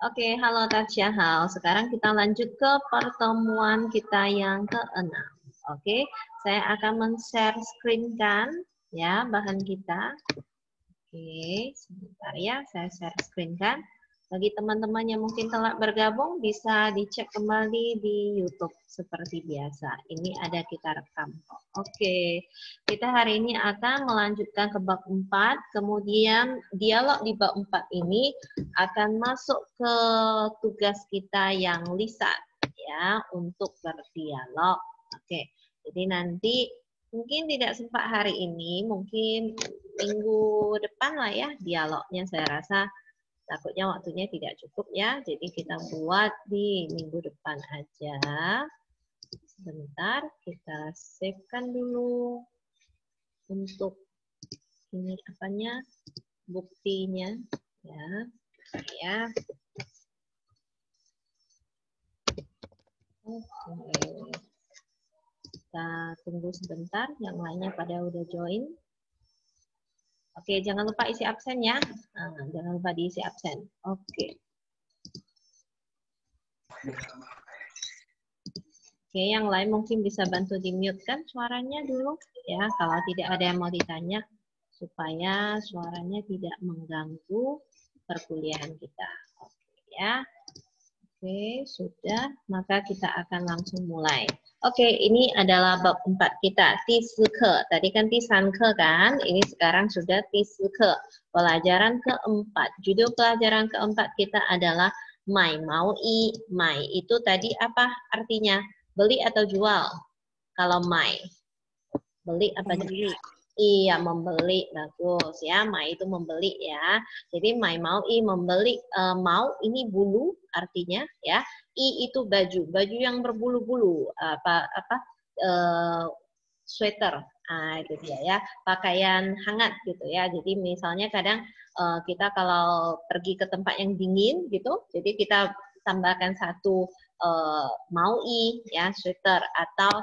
Oke, halo Tasyahal. Sekarang kita lanjut ke pertemuan kita yang ke-6. Oke, saya akan men-share screen kan ya bahan kita. Oke, sebentar ya, saya share screen kan. Bagi teman-teman yang mungkin telah bergabung, bisa dicek kembali di YouTube seperti biasa. Ini ada kita rekam. Oke, kita hari ini akan melanjutkan ke bab 4, kemudian dialog di bab 4 ini akan masuk ke tugas kita yang lisan, ya, untuk berdialog. Oke, jadi nanti mungkin tidak sempat hari ini, mungkin minggu depan lah ya dialognya, saya rasa takutnya waktunya tidak cukup ya, jadi kita buat di minggu depan aja. Sebentar, kita save-kan dulu untuk ini apanya, buktinya ya. Ya. Oke. Kita tunggu sebentar, yang lainnya pada udah join. Oke, jangan lupa isi absen ya. Nah, jangan lupa diisi absen. Oke. Oke, yang lain mungkin bisa bantu di-mute kan suaranya dulu ya, kalau tidak ada yang mau ditanya, supaya suaranya tidak mengganggu perkuliahan kita. Oke ya. Oke, sudah, maka kita akan langsung mulai. Oke, ini adalah bab 4 kita, Tisuke. Tadi kan Tisanke kan, ini sekarang sudah Tisuke. Pelajaran keempat. Judul pelajaran keempat kita adalah Mai Mau I. Mai itu tadi apa artinya? Beli atau jual? Kalau Mai. Beli apa jual? Iya, membeli. Bagus ya, Mai itu membeli ya. Jadi Mai Mau I membeli, mau ini bulu artinya ya. I itu baju, baju yang berbulu-bulu, sweater. Nah, itu dia ya, pakaian hangat gitu ya. Jadi misalnya kadang kita kalau pergi ke tempat yang dingin gitu, jadi kita tambahkan satu maui ya, sweater atau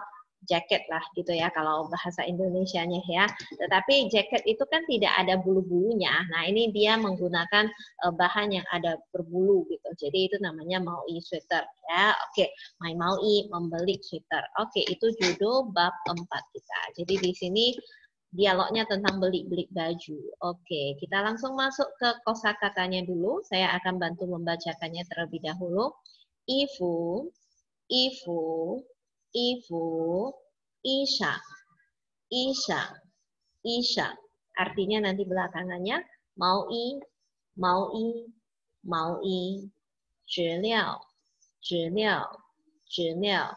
jaket lah gitu ya kalau bahasa Indonesianya ya. Tetapi jaket itu kan tidak ada bulu-bulunya. Nah, ini dia menggunakan bahan yang ada berbulu gitu. Jadi itu namanya maui sweater ya. Oke, Mai Maui membeli sweater. Oke, itu judul bab 4 kita. Jadi di sini dialognya tentang beli-beli baju. Oke, kita langsung masuk ke kosakatanya dulu. Saya akan bantu membacakannya terlebih dahulu. Ifu, ifu, ifu, isha, isha, isha. Artinya nanti belakangannya mau i, mau i, mau i, 质料，质料，质料，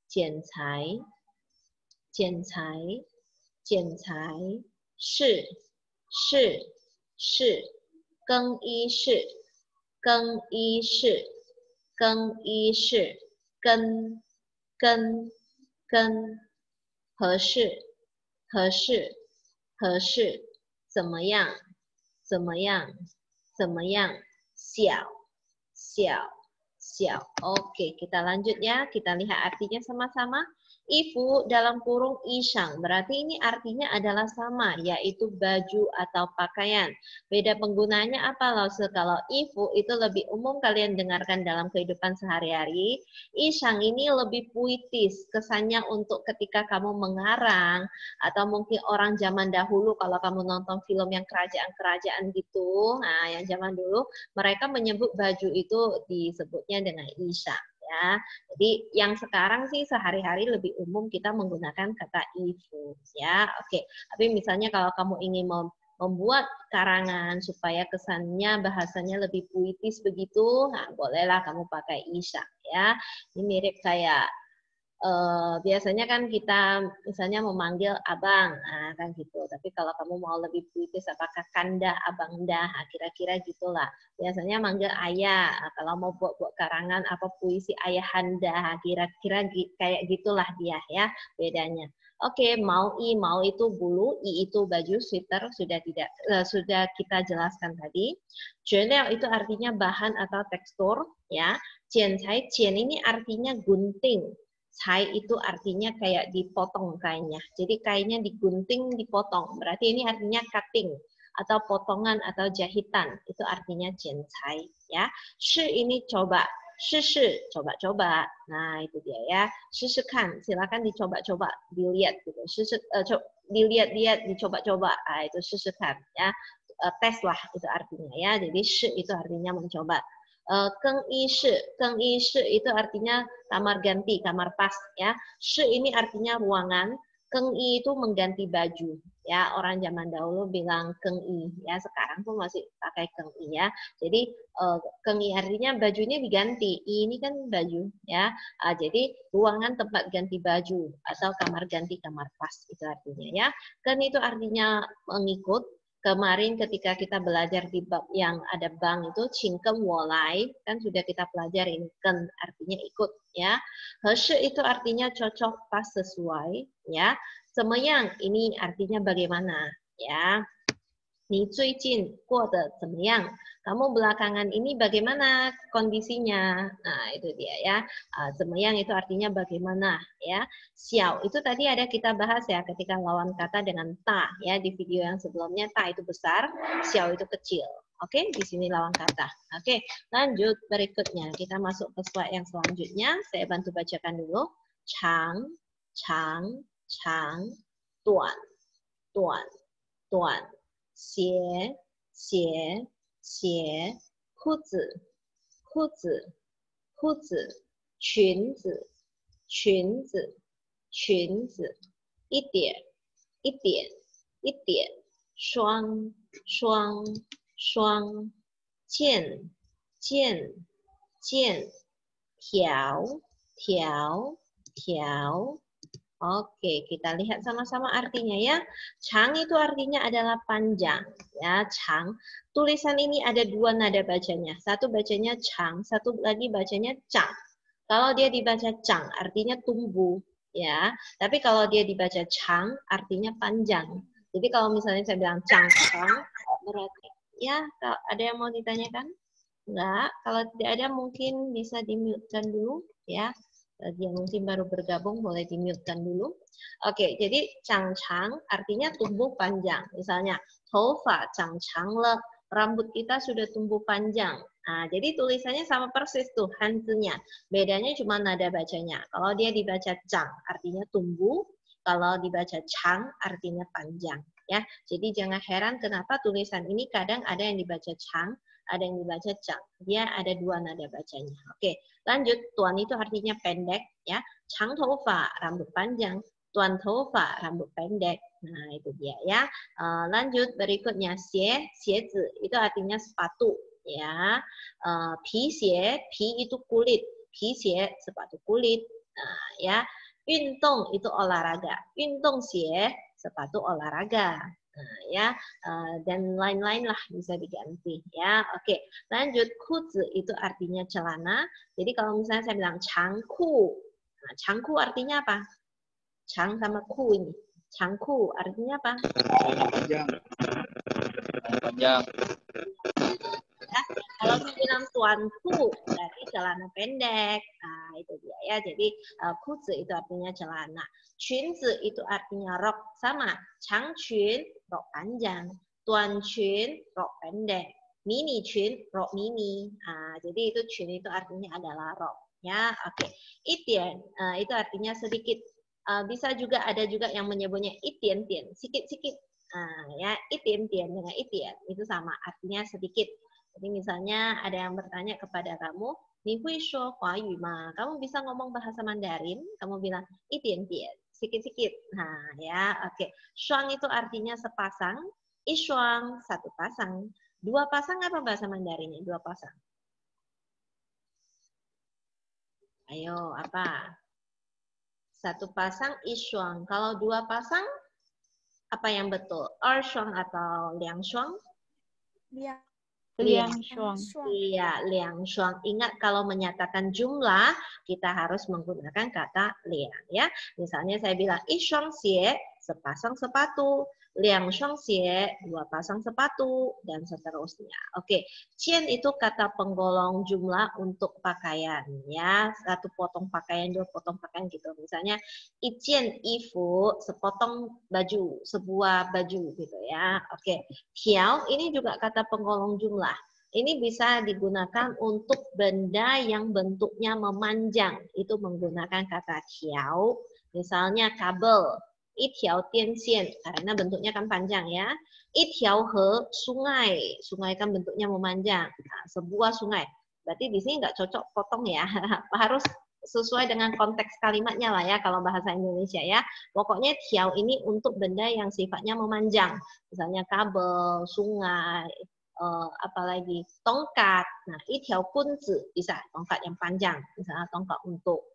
剪裁，剪裁，剪裁，是，是，是，更衣室，更衣室，更衣室，跟，跟，跟，合适，合适，合适，怎么样，怎么样，怎么样，小，小，小. Oke, kita lanjut ya. Kita lihat artinya sama-sama. Ifu dalam kurung isang. Berarti ini artinya adalah sama, yaitu baju atau pakaian. Beda penggunaannya apa, Lause? Kalau ifu itu lebih umum kalian dengarkan dalam kehidupan sehari-hari. Isang ini lebih puitis. Kesannya untuk ketika kamu mengarang, atau mungkin orang zaman dahulu kalau kamu nonton film yang kerajaan-kerajaan gitu, nah yang zaman dulu mereka menyebut baju itu disebutnya dengan isang ya. Jadi yang sekarang sih sehari-hari lebih umum kita menggunakan kata ifu ya. Oke, tapi misalnya kalau kamu ingin membuat karangan supaya kesannya bahasanya lebih puitis begitu, nah bolehlah kamu pakai isang ya. Ini mirip kayak biasanya kan kita misalnya memanggil abang, nah, kan gitu. Tapi kalau kamu mau lebih puitis, apakah kanda, abangda, nah, kira-kira gitulah. Biasanya manggil ayah. Nah, kalau mau buat karangan apa puisi ayahanda, kira-kira kayak gitulah dia ya bedanya. Oke, mau itu bulu, i itu baju, sweater sudah kita jelaskan tadi. Zhenliao itu artinya bahan atau tekstur ya. Jiancai, jian ini artinya gunting. Cai itu artinya kayak dipotong kainnya. Jadi kainnya digunting, dipotong. Berarti ini artinya cutting. atau potongan atau jahitan, itu artinya jiancai ya. Shi ini coba, shi coba-coba. Nah, itu dia ya. Kan, silakan dicoba-coba, dilihat gitu. Dilihat-lihat, dicoba-coba. Nah, itu kan ya. Tes lah itu artinya ya. Jadi shi itu artinya mencoba. Keng yi shi itu artinya kamar ganti, kamar pas ya. Shi ini artinya ruangan. Keng yi itu mengganti baju ya. Orang zaman dahulu bilang keng yi ya. Sekarang pun masih pakai keng yi ya. Jadi keng yi artinya bajunya diganti. Ini kan baju ya. Jadi ruangan tempat ganti baju atau kamar ganti, kamar pas itu artinya ya. Ken itu artinya mengikut. Kemarin ketika kita belajar di bab yang ada bank itu cingkem wolai, kan sudah kita pelajari ini ken artinya ikut ya. Heshe itu artinya cocok, pas, sesuai ya. Semeyang ini artinya bagaimana ya. Ni zui jin guo de zemeyang? Kamu belakangan ini bagaimana kondisinya? Nah, itu dia ya. Zemeyang itu artinya bagaimana ya. Xiao itu tadi ada kita bahas ya ketika lawan kata dengan ta ya di video yang sebelumnya. Ta itu besar, xiao itu kecil. Oke, di sini lawan kata. Oke, lanjut berikutnya. Kita masuk ke slide yang selanjutnya. Saya bantu bacakan dulu. Chang, chang, chang, tuan, tuan, tuan. 鞋鞋鞋 裤子裤子裤子 裙子裙子裙子 一点一点一点 双双双 件件件 条条条 Oke, kita lihat sama-sama artinya ya. Chang itu artinya adalah panjang. Ya, Chang. Tulisan ini ada dua nada bacanya. Satu bacanya Chang, satu lagi bacanya Chang. Kalau dia dibaca Chang, artinya tumbuh. Ya, tapi kalau dia dibaca Chang, artinya panjang. Jadi kalau misalnya saya bilang Chang, berarti ya, ada yang mau ditanyakan? Enggak. Kalau tidak ada mungkin bisa di-mute-kan dulu. Ya. Yang mungkin baru bergabung boleh di-mute-kan dulu. Oke, jadi chang-chang artinya tumbuh panjang. Misalnya, toufa chang-chang le, rambut kita sudah tumbuh panjang. Nah, jadi tulisannya sama persis tuh, hanzinya. Bedanya cuma nada bacanya. Kalau dia dibaca chang, artinya tumbuh. Kalau dibaca chang, artinya panjang. Ya, jadi jangan heran kenapa tulisan ini kadang ada yang dibaca chang, ada yang dibaca chang. Dia ada dua nada bacanya. Oke, lanjut. Tuan itu artinya pendek, ya. Chang toufa, rambut panjang. Tuan toufa, rambut pendek. Nah, itu dia ya. Lanjut berikutnya xie, xiezi itu artinya sepatu, ya. Pi xie, pi itu kulit. Pi xie, sepatu kulit. Nah, ya. Yundong itu olahraga. Yundong xie, sepatu olahraga. Nah, ya, dan lain-lain lah bisa diganti ya. Oke, lanjut. Kuzi itu artinya celana. Jadi kalau misalnya saya bilang changku, nah, changku artinya apa? Chang sama ku ini. Changku artinya apa? Panjang. Panjang. Ya, kalau saya bilang tuanku berarti celana pendek. Nah, itu dia ya. Jadi kuzi itu artinya celana. Chunzi itu artinya rok, sama. Changchun rok panjang. Tuanchun rok pendek. Mini chun rok mini. Nah, jadi itu chun itu artinya adalah rok. Ya, oke. Itian itu artinya sedikit. Bisa juga ada juga yang menyebutnya itian-tian, sikit-sikit. Ya, itian-tian dengan itian itu sama, artinya sedikit. Jadi misalnya ada yang bertanya kepada kamu, Ni hui shuo Huayu ma? Kamu bisa ngomong bahasa Mandarin? Kamu bilang itian-tian, sikit-sikit. Nah, ya, oke. Shuang itu artinya sepasang, ishuang satu pasang. Dua pasang apa bahasa Mandarinnya? Dua pasang. Ayo, apa? Satu pasang ishuang. Kalau dua pasang, apa yang betul? Ershuang atau liangshuang? Liangshuang. Iya, liangshuang. Ingat kalau menyatakan jumlah, kita harus menggunakan kata liang. Ya, misalnya saya bilang ishuang xie, sepasang sepatu. liang shuang xie, 2 pasang sepatu, dan seterusnya. Oke, cian itu kata penggolong jumlah untuk pakaian, ya. 1 potong pakaian, 2 potong pakaian gitu. Misalnya, ijian ifu, sepotong baju, sebuah baju gitu ya. Oke, tiao ini juga kata penggolong jumlah. Ini bisa digunakan untuk benda yang bentuknya memanjang. Itu menggunakan kata tiao. Misalnya kabel, 一条电线 karena bentuknya kan panjang ya. 一条河 sungai, sungai kan bentuknya memanjang. Nah, sebuah sungai. Berarti di sini nggak cocok potong ya. Harus sesuai dengan konteks kalimatnya lah ya kalau bahasa Indonesia ya. Pokoknya tiao ini untuk benda yang sifatnya memanjang. Misalnya kabel, sungai, apalagi tongkat. Nah, 一条棍子 bisa tongkat yang panjang. Misalnya tongkat untuk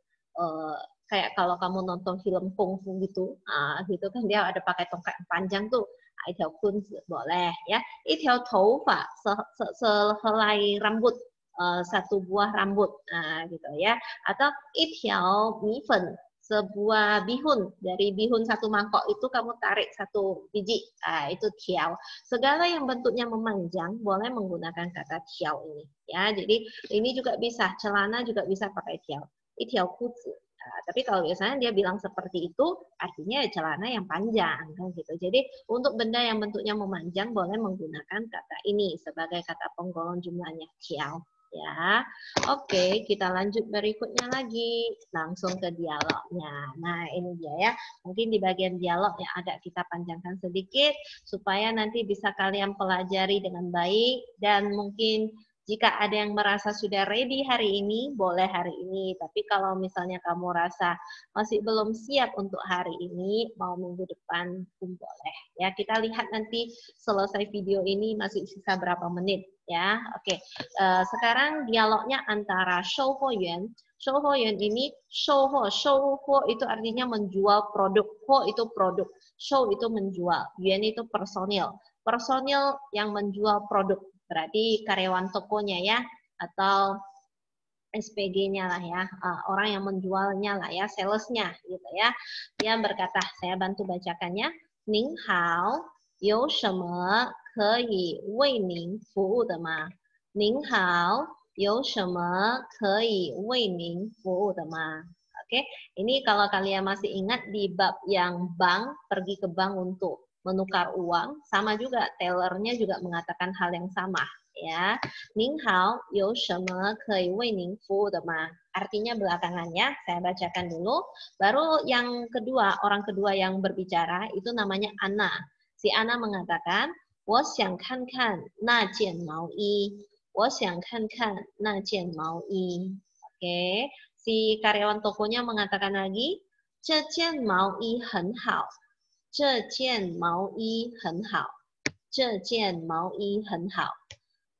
kayak kalau kamu nonton film kungfu gitu, gitu kan dia ada pakai tongkat yang panjang tuh, itu kunci boleh ya. Itu toufa sehelai rambut, 1 buah rambut, gitu ya. Atau itu mifen, sebuah bihun, dari bihun 1 mangkok itu kamu tarik 1 biji, itu tiao. Segala yang bentuknya memanjang boleh menggunakan kata tiao ini ya. Jadi ini juga bisa, celana juga bisa pakai tiao. Itu kuzi. Nah, tapi kalau biasanya dia bilang seperti itu, artinya celana yang panjang kan gitu. Jadi untuk benda yang bentuknya memanjang boleh menggunakan kata ini sebagai kata penggolong jumlahnya tiao ya. Oke, kita lanjut berikutnya lagi, langsung ke dialognya. Nah, ini dia ya. Mungkin di bagian dialog yang agak kita panjangkan sedikit supaya nanti bisa kalian pelajari dengan baik dan mungkin jika ada yang merasa sudah ready hari ini, boleh hari ini. Tapi kalau misalnya kamu rasa masih belum siap untuk hari ini, mau minggu depan pun boleh. Ya, kita lihat nanti selesai video ini masih sisa berapa menit ya. Oke. Sekarang dialognya antara Shou Ho Yuan. Shou Ho Yuan ini Shou Ho itu artinya menjual produk. Ho itu produk. Shou itu menjual. Yuan itu personil. Personil yang menjual produk. Berarti karyawan tokonya ya, atau SPG-nya lah ya, orang yang menjualnya lah ya, salesnya gitu ya. Dia berkata, saya bantu bacakannya. 您好，有什么可以为您服务的吗？您好，有什么可以为您服务的吗？ Oke, ini kalau kalian masih ingat di bab yang bank, pergi ke bank untuk menukar uang, sama juga tellernya juga mengatakan hal yang sama ya. 您好，有什么可以为您服务的吗？ Artinya belakangannya, saya bacakan dulu. Baru yang kedua, orang kedua yang berbicara itu namanya Anna. Si Anna mengatakan, 我想看看那件毛衣，我想看看那件毛衣。Oke, si karyawan tokonya mengatakan lagi, 这件毛衣很好，这件毛衣很好，这件毛衣很好。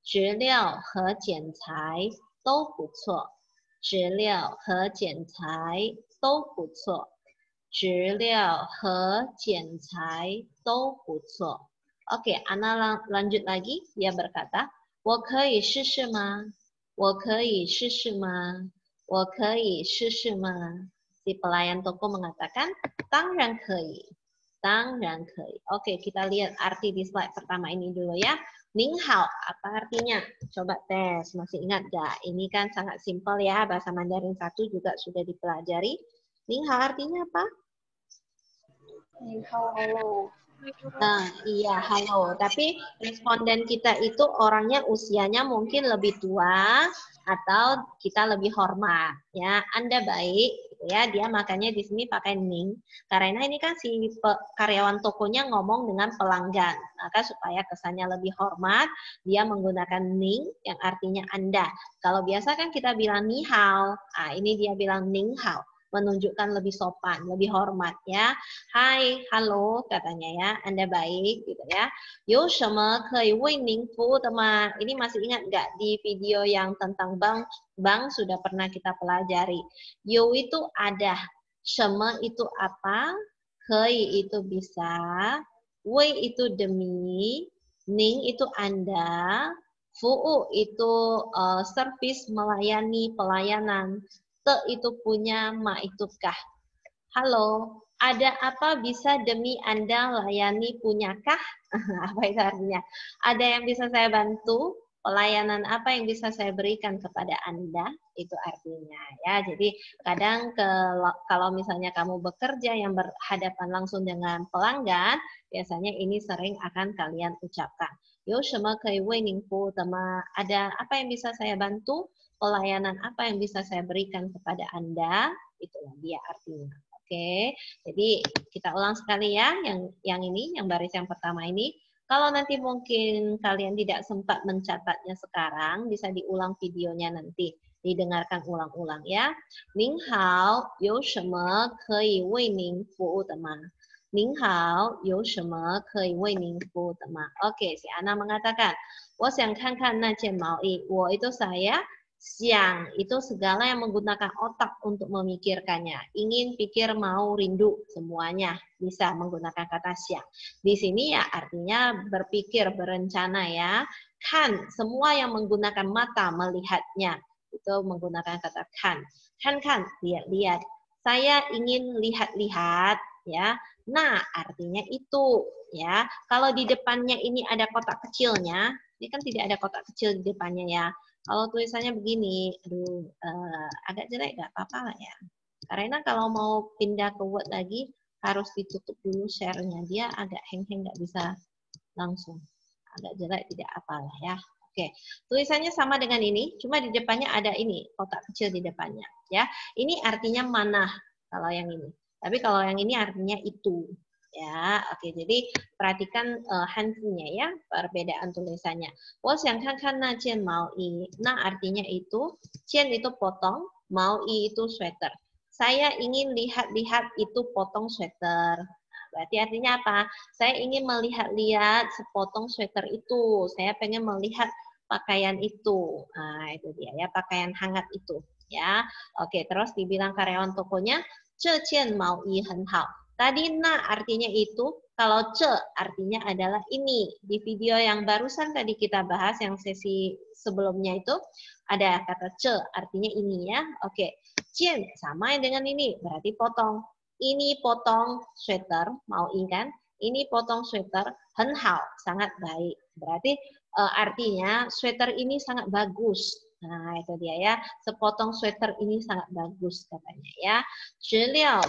质料和剪裁都不错，质料和剪裁都不错，质料和剪裁都不错。Oke, Ana lanjut lagi. Dia berkata, 我可以试试吗？我可以试试吗？我可以试试吗？ Si pelayan toko mengatakan, 当然可以，当然可以。Oke, kita lihat arti di slide pertama ini dulu ya. 您好, apa artinya? Coba tes, masih ingat gak? Ini kan sangat simpel ya, bahasa Mandarin 1 juga sudah dipelajari. 您好 artinya apa? 您好, halo. Nah, iya, halo. Tapi responden kita itu orangnya usianya mungkin lebih tua atau kita lebih hormat. Ya, Anda baik, gitu ya. Dia makanya di sini pakai ning. Karena ini kan si karyawan tokonya ngomong dengan pelanggan. Maka supaya kesannya lebih hormat, dia menggunakan ning yang artinya Anda. Kalau biasa kan kita bilang ni hao. Nah, ini dia bilang ning hao. Menunjukkan lebih sopan, lebih hormat ya. Hai, halo katanya ya, Anda baik gitu ya. 有什么可以为您服务的吗? Ini masih ingat nggak di video yang tentang bank sudah pernah kita pelajari. Yo itu ada, 什么 itu apa, 可以 itu bisa, 为 itu demi, 您 itu Anda, 服务 itu service melayani, pelayanan. Te itu punya, ma itu kah. Halo, Ada apa bisa demi Anda layani punyakah? Apa itu artinya? Ada yang bisa saya bantu? Pelayanan apa yang bisa saya berikan kepada Anda? Itu artinya ya. Jadi kadang kalau misalnya kamu bekerja yang berhadapan langsung dengan pelanggan, biasanya ini sering akan kalian ucapkan. Ada apa yang bisa saya bantu? Pelayanan apa yang bisa saya berikan kepada Anda? Itulah dia artinya. Oke, jadi kita ulang sekali ya, yang ini, yang baris yang pertama ini. Kalau nanti mungkin kalian tidak sempat mencatatnya sekarang, bisa diulang videonya nanti, didengarkan ulang-ulang ya. Ning hao, you sheme ke wei ning fu de ma? Ning hao, you sheme ke wei ning fu de ma? Oke, si Ana mengatakan, wo xiang kan kan na jian mao yi. Wo itu saya. Siang itu segala yang menggunakan otak untuk memikirkannya. Ingin, pikir, mau, rindu, semuanya bisa menggunakan kata siang. Di sini ya artinya berpikir, berencana ya. Kan, semua yang menggunakan mata melihatnya. Itu menggunakan kata kan. Kan, lihat-lihat. Saya ingin lihat-lihat ya. Nah, artinya itu ya. Kalau di depannya ini ada kotak kecilnya, ini kan tidak ada kotak kecil di depannya ya. Kalau tulisannya begini, aduh, agak jelek, nggak apa-apa lah ya. Karena kalau mau pindah ke Word lagi, harus ditutup dulu share-nya. Dia agak hang-hang, nggak bisa langsung. Agak jelek, tidak apalah ya. Oke, tulisannya sama dengan ini, cuma di depannya ada ini, kotak kecil di depannya. Ya, ini artinya mana kalau yang ini. Tapi kalau yang ini artinya itu. Ya, oke. Jadi perhatikan hansinya ya, perbedaan tulisannya. Wo xiang kan kan na jian mao yi. Na artinya itu, jian itu potong, mao yi itu sweater. Saya ingin lihat-lihat itu potong sweater. Nah, berarti artinya apa? Saya ingin melihat-lihat sepotong sweater itu. Saya pengen melihat pakaian itu. Nah, itu dia ya, pakaian hangat itu. Ya, oke. Terus dibilang karyawan tokonya, ce jian mao yi hen hao. Tadi na artinya itu, kalau ce artinya adalah ini. Di video yang barusan tadi kita bahas, yang sesi sebelumnya itu, ada kata ce artinya ini ya. Oke, jian sama dengan ini, berarti potong. Ini potong sweater, mau kan? Ini potong sweater, hen hao, sangat baik. Berarti artinya sweater ini sangat bagus. Nah, itu dia ya. Sepotong sweater ini sangat bagus katanya ya. Zhiliao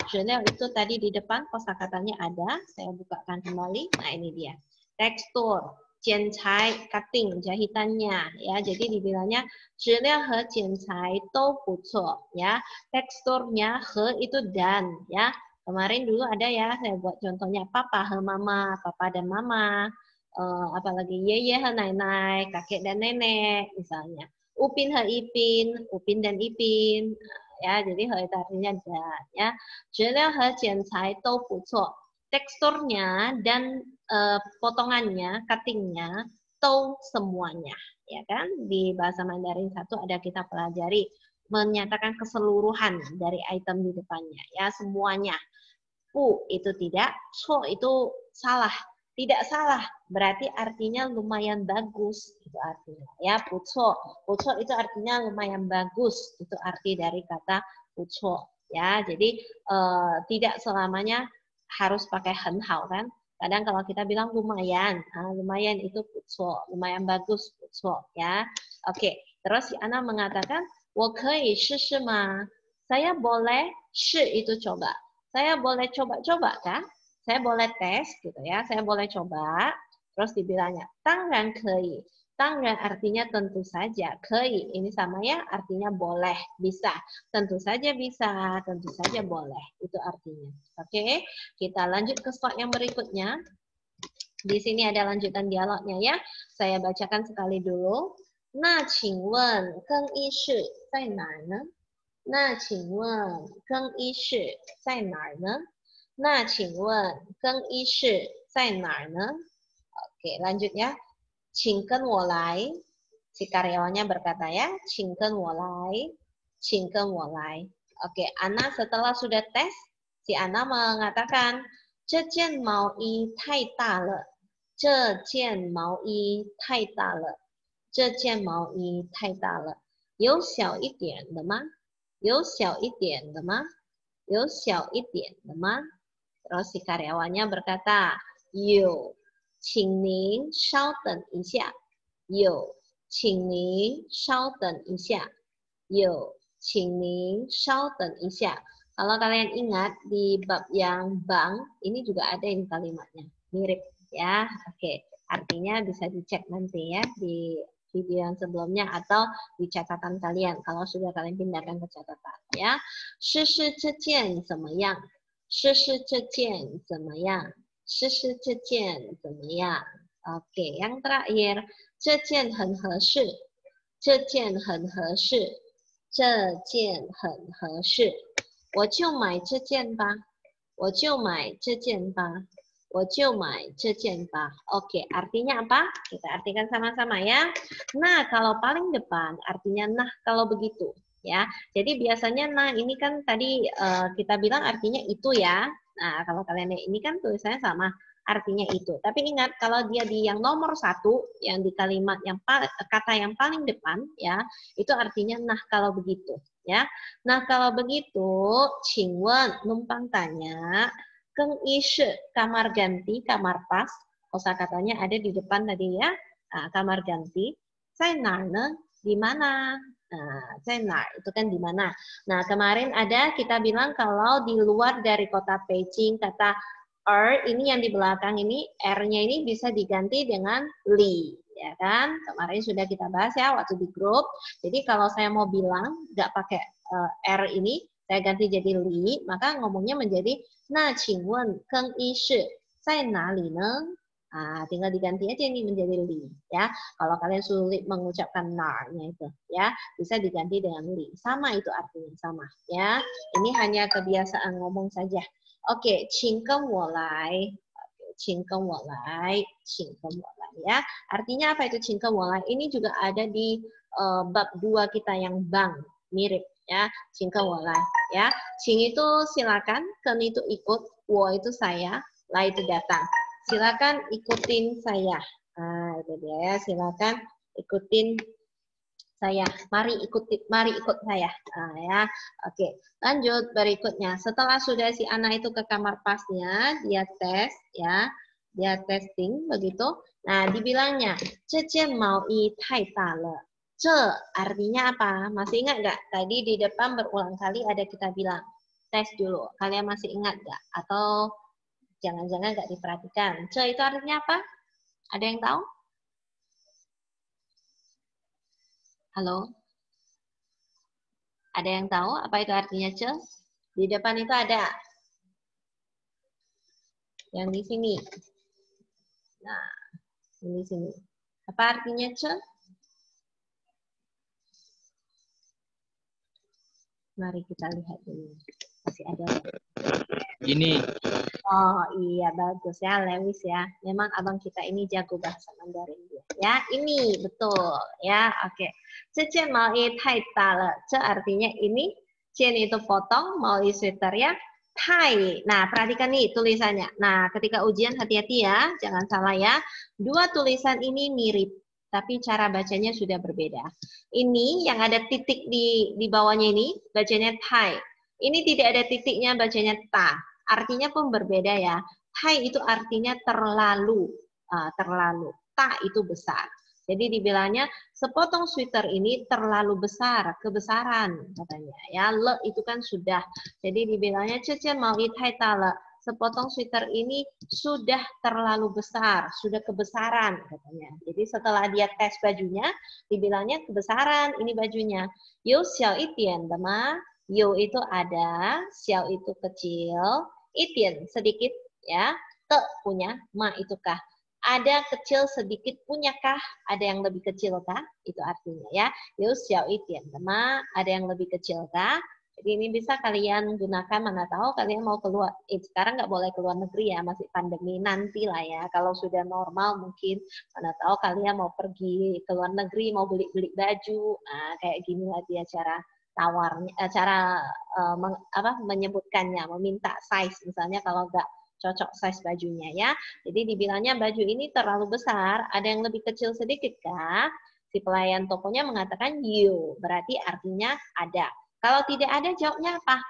itu tadi di depan kosakatanya ada. Saya bukakan kembali. Nah, ini dia. Tekstur, jiancai, cutting, jahitannya ya. Jadi dibilangnya zhiliao he jiancai dou bu cuo ya. Teksturnya he itu dan ya. Kemarin dulu ada ya, saya buat contohnya papa he mama, papa dan mama. Apalagi ye he nai, kakek dan nenek misalnya. Upin he ipin, upin dan ipin, ya jadi he itu artinya dan ya. Zhiliao he jiancai dou bu cuo. Teksturnya dan potongannya, cuttingnya, dou semuanya, ya kan? Di bahasa Mandarin 1 ada kita pelajari menyatakan keseluruhan dari item di depannya, ya semuanya. Pu itu tidak, cuo itu salah. Tidak salah, berarti artinya lumayan bagus, itu artinya ya puco. Puco itu artinya lumayan bagus, itu arti dari kata puco ya. Jadi tidak selamanya harus pakai hen hao kan. Kadang kalau kita bilang lumayan, lumayan itu puco, lumayan bagus puco ya. Oke, terus si Ana mengatakan, 我可以试试吗? Saya boleh, shi itu coba. Saya boleh coba-coba kan? Saya boleh tes gitu ya, saya boleh coba. Terus dibilangnya, 当然可以. 当然artinya tentu saja. 可以ini sama ya, artinya boleh, bisa. Tentu saja bisa, tentu saja boleh. Itu artinya. Oke, kita lanjut ke slide yang berikutnya. Di sini ada lanjutan dialognya ya. Saya bacakan sekali dulu. 那请问更衣室在哪儿呢? 那请问更衣室在哪儿呢? 那请问更衣室在哪儿呢? Oke, lanjut ya. 请跟我来. Si karyawannya berkata ya, 请跟我来. 请跟我来. Oke, Ana setelah sudah tes, si Ana mengatakan, 这件毛衣太大了. 这件毛衣太大了. 这件毛衣太大了. 有小一点的吗? 有小一点的吗? 有小一点的吗? Terus si karyawannya berkata, "请您稍等一下." 请您稍等一下. 请您稍等一下. Kalau kalian ingat di bab yang bank, ini juga ada ini kalimatnya. Mirip ya. Oke, artinya bisa dicek nanti ya di video yang sebelumnya atau di catatan kalian kalau sudah kalian pindahkan ke catatan ya. 试试这件怎么样? 试试这件怎么样? 试试这件怎么样? Oke, yang terakhir, 这件很合适. 这件很合适. 这件很合适. 我就买这件吧. 我就买这件吧. 我就买这件吧. Oke, artinya apa? Kita artikan sama-sama ya. Nah, kalau paling depan artinya nah kalau begitu ya. Jadi biasanya nah ini kan tadi kita bilang artinya itu ya. Nah, kalau kalian lihat ini kan tulisannya sama, artinya itu. Tapi ingat kalau dia di yang nomor 1, yang di kalimat yang kata yang paling depan ya, itu artinya nah kalau begitu ya. Nah, kalau begitu, 请问 numpang tanya, 更衣室 kamar ganti, kamar pas, kosakatanya ada di depan tadi ya. Nah, kamar ganti. 在哪儿呢? Di mana? Nah, 在哪儿 itu kan di mana. Nah, kemarin ada kita bilang kalau di luar dari kota Beijing kata ini yang di belakang ini R-nya ini bisa diganti dengan li, ya kan? Kemarin sudah kita bahas ya waktu di grup. Jadi kalau saya mau bilang nggak pakai R ini, saya ganti jadi li, maka ngomongnya menjadi 那请问更衣室在哪里呢? Tinggal diganti aja ini menjadi li ya. Kalau kalian sulit mengucapkan nar-nya itu ya, bisa diganti dengan li. Sama itu artinya sama ya. Ini hanya kebiasaan ngomong saja. Oke, 请跟我来. 请跟我来. 请跟我来 ya. Artinya apa itu 请跟我来? Ini juga ada di bab 2 kita yang bank, mirip ya. 请跟我来 ya. 请 itu silakan, 跟 itu ikut, 我 itu saya, 来 itu datang. Silakan ikutin saya. Nah, itu dia ya. Silakan ikutin saya. Mari ikut saya. Nah, ya. Oke, lanjut berikutnya. Setelah sudah si anak itu ke kamar pasnya, dia tes ya. Dia testing begitu. Nah, dibilangnya, 这件毛衣太大了. Ce artinya apa? Masih ingat nggak? Tadi di depan berulang kali ada kita bilang. Tes dulu. Kalian masih ingat nggak? Atau jangan-jangan nggak diperhatikan. Ce itu artinya apa? Ada yang tahu? Halo? Ada yang tahu apa itu artinya ce? Di depan itu ada. Yang di sini. Nah, ini di sini. Apa artinya ce? Mari kita lihat dulu. Masih ada. Ini. Oh iya, bagus ya Lewis ya. Memang abang kita ini jago bahasa Mandarin dia. Ya, ini betul ya. Oke. 这件毛衣太大了. Ce artinya ini, 件 itu potong, 毛衣 sweater ya. 太. Nah, perhatikan nih tulisannya. Nah, ketika ujian hati-hati ya, jangan salah ya. Dua tulisan ini mirip, tapi cara bacanya sudah berbeda. Ini yang ada titik di bawahnya ini bacanya tai. Ini tidak ada titiknya bacanya ta. Artinya pun berbeda ya. Tai itu artinya terlalu. Terlalu. Ta itu besar. Jadi dibilangnya sepotong sweater ini terlalu besar, kebesaran katanya. Ya, le itu kan sudah. Jadi dibilangnya 这件毛衣太大了. Sepotong sweater ini sudah terlalu besar, sudah kebesaran katanya. Jadi setelah dia tes bajunya, dibilangnya kebesaran ini bajunya. 有小一点的吗? 有 itu ada, 小 itu kecil, 一点 sedikit ya, 的 punya, ma itu kah. Ada kecil sedikit punyakah? Ada yang lebih kecil kah? Itu artinya ya. 有小一点的吗? Ada yang lebih kecil kah? Jadi ini bisa kalian gunakan, mana tahu kalian mau keluar. Sekarang nggak boleh keluar negeri ya, masih pandemi, nanti lah ya. Kalau sudah normal mungkin, mana tahu kalian mau pergi ke luar negeri, mau beli-beli baju. Nah, kayak gini lah dia cara tawarnya, cara menyebutkannya, meminta size. Misalnya kalau nggak cocok size bajunya ya. Jadi dibilangnya baju ini terlalu besar, ada yang lebih kecil sedikit kah? Si pelayan tokonya mengatakan you, berarti artinya ada. Kalau tidak ada, jawabnya apa?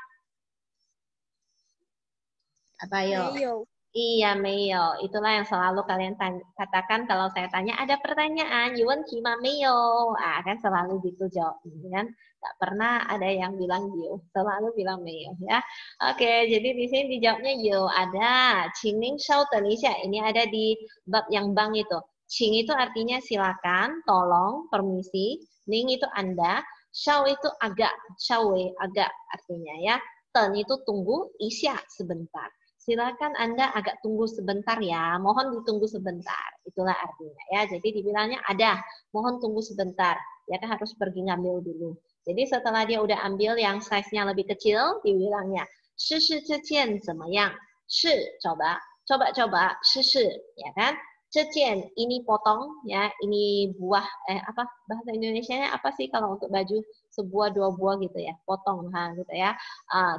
Apa yo? 没有， Iya, Meyo. Itulah yang selalu kalian katakan kalau saya tanya, ada pertanyaan, Yuan Kima Meyo. Ah, kan selalu gitu jawabnya, kan? Nggak pernah ada yang bilang Yu, selalu bilang Meyo, ya. Oke, jadi di sini dijawabnya Yu. Ada. Qingning Shao Tenisha. Ini ada di bab yang bang itu. Qing itu artinya silakan, tolong, permisi. Ning itu Anda. Shao itu agak, Shaowe, agak artinya ya. Ten itu tunggu, isya sebentar. Silakan Anda agak tunggu sebentar ya, mohon ditunggu sebentar. Itulah artinya ya. Jadi dibilangnya ada, mohon tunggu sebentar. Ya kan harus pergi ngambil dulu. Jadi setelah dia udah ambil yang size-nya lebih kecil, dibilangnya, 试试这件怎么样? 试 coba, coba, 试试 ya kan? 这件 ini potong ya, ini buah apa bahasa Indonesianya apa sih kalau untuk baju sebuah dua buah gitu ya, potong gitu ya.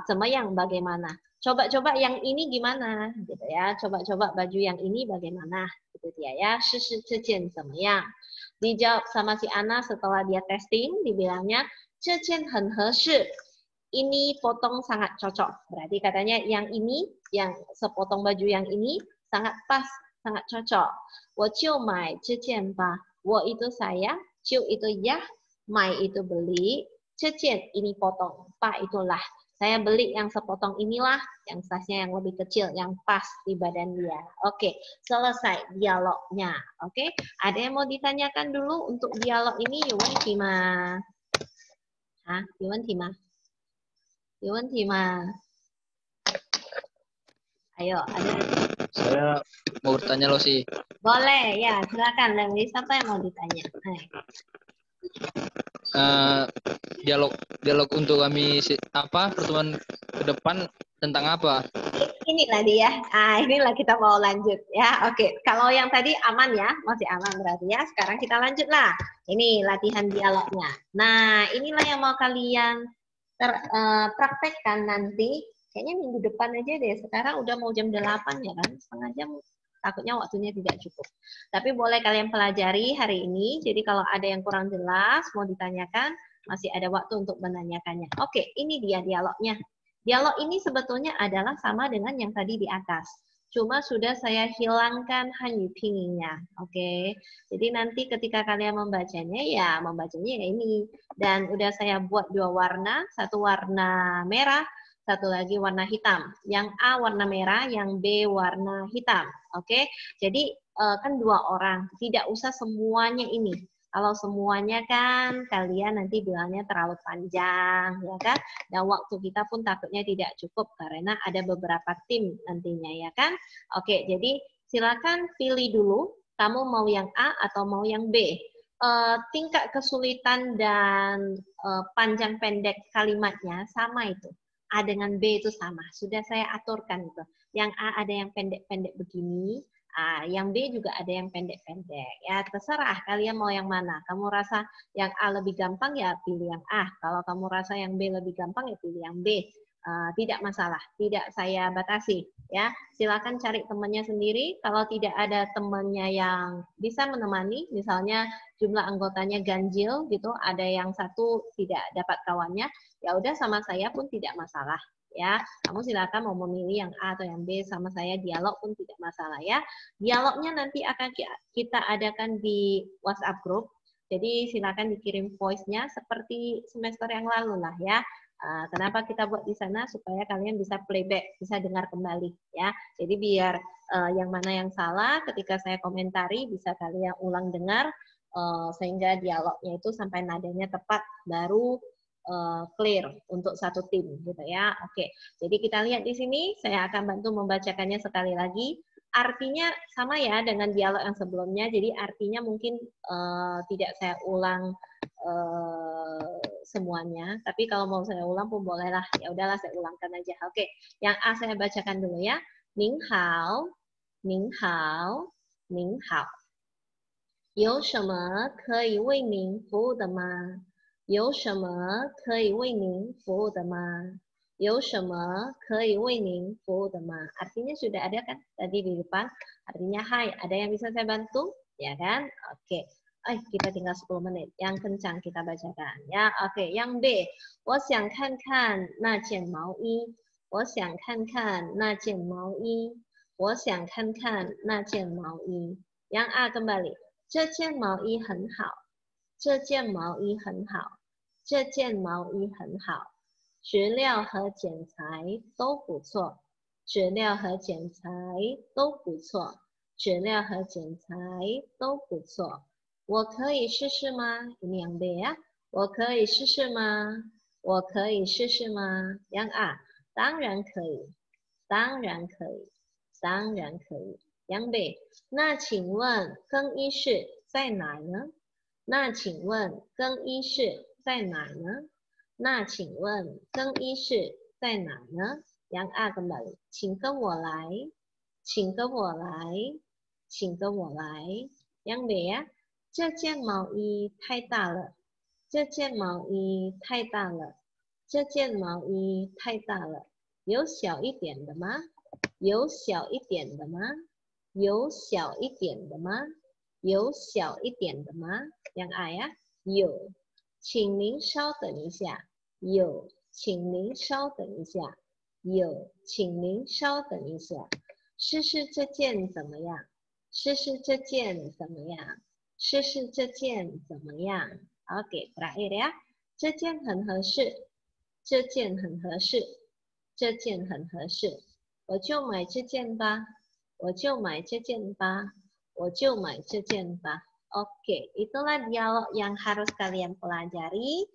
怎么样 bagaimana? Coba-coba yang ini gimana gitu ya, coba-coba baju yang ini bagaimana gitu dia ya, 试试这件怎么样? Dijawab sama si Ana setelah dia testing, dibilangnya 这件很合适, ini potong sangat cocok. Berarti katanya yang ini, yang sepotong baju yang ini sangat pas, sangat cocok. 我就买这件吧, 我 itu saya, 就 itu ya, 买 itu beli, 这件 ini potong, 吧 itulah. Saya beli yang sepotong inilah, yang size-nya yang lebih kecil, yang pas di badan dia. Oke, selesai dialognya. Oke, ada yang mau ditanyakan dulu untuk dialog ini? Yuan Tima. Hah? Yuan Tima? Yuan Tima. Ayo, ada. Saya mau bertanya loh sih. Boleh, ya silakan. Dari siapa yang mau ditanya? Dialog untuk kami pertemuan ke depan tentang apa? Inilah dia. Inilah kita mau lanjut ya. Oke, kalau yang tadi aman ya, masih aman berarti ya. Sekarang kita lanjut lah. Ini latihan dialognya. Nah, inilah yang mau kalian praktekkan nanti. Kayaknya minggu depan aja deh. Sekarang udah mau jam 8 ya kan? Setengah jam. Takutnya waktunya tidak cukup. Tapi boleh kalian pelajari hari ini. Jadi kalau ada yang kurang jelas, mau ditanyakan, masih ada waktu untuk menanyakannya. Oke, ini dia dialognya. Dialog ini sebetulnya adalah sama dengan yang tadi di atas. Cuma sudah saya hilangkan hanyu pinginnya. Oke. Jadi nanti ketika kalian membacanya ya ini. Dan udah saya buat dua warna, satu warna merah, satu lagi warna hitam. Yang A warna merah, yang B warna hitam. Oke. Jadi kan dua orang, tidak usah semuanya ini. Kalau semuanya kan kalian nanti bilangnya terlalu panjang, ya kan? Dan waktu kita pun takutnya tidak cukup karena ada beberapa tim nantinya, ya kan? Oke, jadi silakan pilih dulu, kamu mau yang A atau mau yang B. Tingkat kesulitan dan panjang pendek kalimatnya sama itu. A dengan B itu sama, sudah saya aturkan itu. Yang A ada yang pendek-pendek begini, yang B juga ada yang pendek-pendek. Ya, terserah kalian mau yang mana. Kamu rasa yang A lebih gampang ya pilih yang A. Kalau kamu rasa yang B lebih gampang ya pilih yang B. Tidak masalah, tidak saya batasi. Ya, silakan cari temannya sendiri. Kalau tidak ada temannya yang bisa menemani, misalnya jumlah anggotanya ganjil gitu, ada yang satu tidak dapat kawannya, ya udah sama saya pun tidak masalah. Ya, kamu silakan mau memilih yang A atau yang B sama saya, dialog pun tidak masalah ya. Dialognya nanti akan kita adakan di WhatsApp group. Jadi silakan dikirim voice-nya seperti semester yang lalu lah ya. Kenapa kita buat di sana supaya kalian bisa playback, bisa dengar kembali ya. Jadi biar yang mana yang salah ketika saya komentari bisa kalian ulang dengar sehingga dialognya itu sampai nadanya tepat baru clear untuk satu tim gitu ya. Oke. Jadi kita lihat di sini, saya akan bantu membacakannya sekali lagi. Artinya sama ya dengan dialog yang sebelumnya. Jadi artinya mungkin tidak saya ulang semuanya, tapi kalau mau saya ulang pun bolehlah. Ya udahlah saya ulangkan aja. Oke. Yang A saya bacakan dulu ya. Ning hao, ning hao, ning hao. 有什么可以为您服务的吗？有什么可以为您服务的吗？有什么可以为您服务的吗？ Artinya sudah ada kan tadi di depan. Artinya hai, ada yang bisa saya bantu? Ya kan? Oke. Kita tinggal 10 menit. Yang kencang kita bacakan. Ya, oke. Yang B. 我想看看那件毛衣。我想看看那件毛衣。我想看看那件毛衣。Yang A kembali. 这件毛衣很好。这件毛衣很好。这件毛衣很好。质料和剪裁都不错。质料和剪裁都不错。质料和剪裁都不错。我可以试试吗？ Ini yang B ya. 我可以试试吗？我可以试试吗？ Yang A. 当然可以。当然可以。当然可以。Yang B. 那请问更衣室在哪呢？那请问更衣室在哪呢？那请问更衣室在哪呢？ Yang A kembali. 请跟我来。请跟我来。请跟我来。Yang B 呀，这件毛衣太大了。这件毛衣太大了。这件毛衣太大了。有小一点的吗？有小一点的吗？有小一点的吗？有小一点的吗？ Yang A 呀，有，请您稍等一下。有，请您稍等一下。有，请您稍等一下。试试这件怎么样？试试这件怎么样？试试这件怎么样？ Oke, terakhir ya. 这件很合适。这件很合适。这件很合适。我就买这件吧。我就买这件吧。我就买这件吧。Oke, itulah dialog yang harus kalian pelajari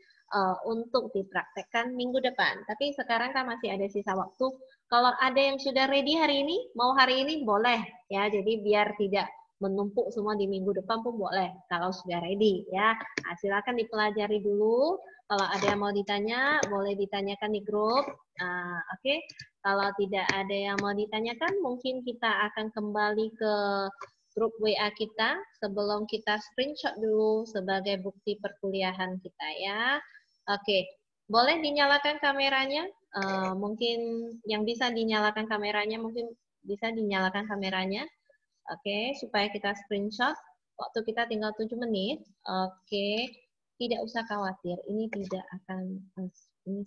untuk dipraktekkan minggu depan. Tapi sekarang kan masih ada sisa waktu. Kalau ada yang sudah ready hari ini, mau hari ini boleh ya. Jadi biar tidak menumpuk semua di minggu depan pun boleh kalau sudah ready ya. Nah, silakan dipelajari dulu. Kalau ada yang mau ditanya, boleh ditanyakan di grup. Oke. Kalau tidak ada yang mau ditanyakan, mungkin kita akan kembali ke grup WA kita sebelum kita screenshot dulu sebagai bukti perkuliahan kita ya. Oke, boleh dinyalakan kameranya? Mungkin yang bisa dinyalakan kameranya, mungkin bisa dinyalakan kameranya. Oke, supaya kita screenshot. Waktu kita tinggal 7 menit. Oke, tidak usah khawatir. Ini tidak akan... Ini